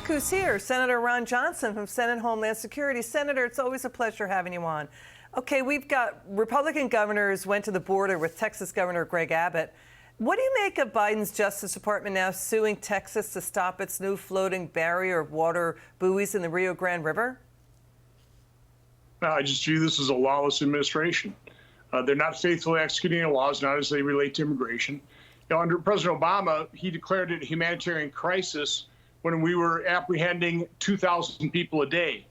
who's here, Senator Ron Johnson from Senate Homeland Security. Senator, it's always a pleasure having you on. Okay, we've got Republican governors went to the border with Texas Governor Greg Abbott. What do you make of Biden's Justice Department now suing Texas to stop its new floating barrier of water buoys in the Rio Grande River? I just view this as a lawless administration. They're not faithfully executing the laws, not as they relate to immigration. Under President Obama, he declared it a humanitarian crisis when we were apprehending 2,000 people a day.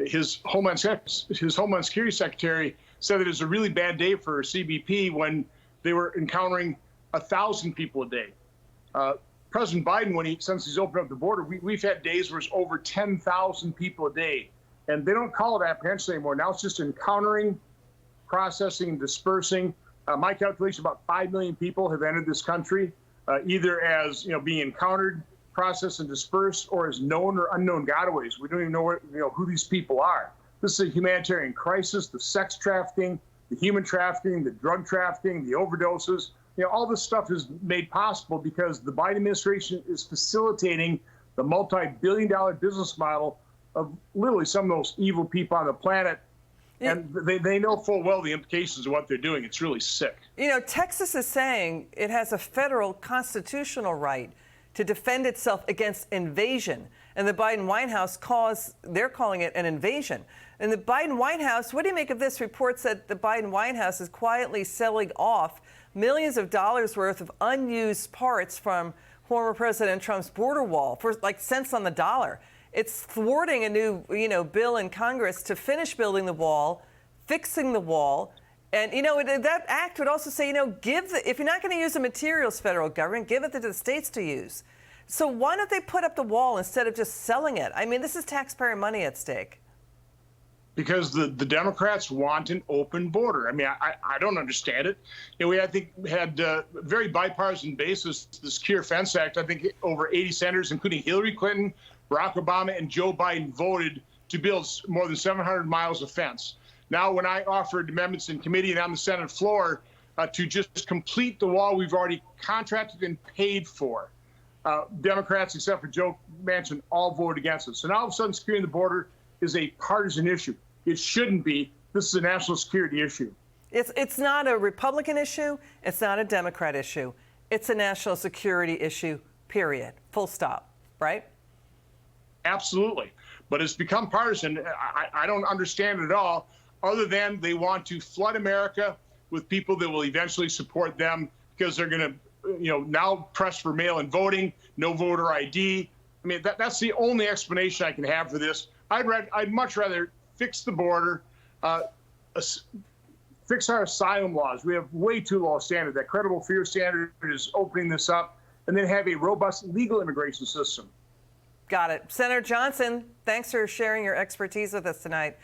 His Homeland Security Secretary said that it was a really bad day for CBP when they were encountering 1,000 people a day. President Biden, since he's opened up the border, we've had days where it's over 10,000 people a day. And they don't call it apprehension anymore. Now it's just encountering, processing, and dispersing. My calculation, about 5 million people have entered this country, either as being encountered, processed, and dispersed, or as known or unknown gotaways. We don't even know who these people are. This is a humanitarian crisis. The sex trafficking, the human trafficking, the drug trafficking, the overdoses. All this stuff is made possible because the Biden administration is facilitating the multi-billion-dollar business model of literally some of those evil people on the planet. And they know full well the implications of what they're doing. It's really sick. Texas is saying it has a federal constitutional right to defend itself against invasion. And the Biden White House they're calling it an invasion. And the Biden White House, what do you make of this? Reports that the Biden White House is quietly selling off millions of dollars worth of unused parts from former President Trump's border wall for like cents on the dollar. It's thwarting a new, bill in Congress to finish building the wall, fixing the wall. And, that act would also say, if you're not going to use the materials, federal government, give it to the states to use. So why don't they put up the wall instead of just selling it? I mean, this is taxpayer money at stake. Because the Democrats want an open border. I mean, I don't understand it. We, I think, had very bipartisan basis, the Secure Fence Act. I think over 80 senators, including Hillary Clinton, Barack Obama, and Joe Biden, voted to build more than 700 miles of fence. Now, when I offered amendments in committee and on the Senate floor to just complete the wall we've already contracted and paid for, Democrats, except for Joe Manchin, all voted against it. So now all of a sudden, securing the border is a partisan issue. It shouldn't be. This is a national security issue. It's not a Republican issue. It's not a Democrat issue. It's a national security issue, period. Full stop, right? Absolutely. But it's become partisan. I don't understand it at all, other than they want to flood America with people that will eventually support them because they're going to, now press for mail-in voting, no voter ID. I mean, that's the only explanation I can have for this. I'd much rather fix the border, fix our asylum laws. We have way too low a standard. That credible fear standard is opening this up, and then have a robust legal immigration system. Got it. Senator Johnson, thanks for sharing your expertise with us tonight.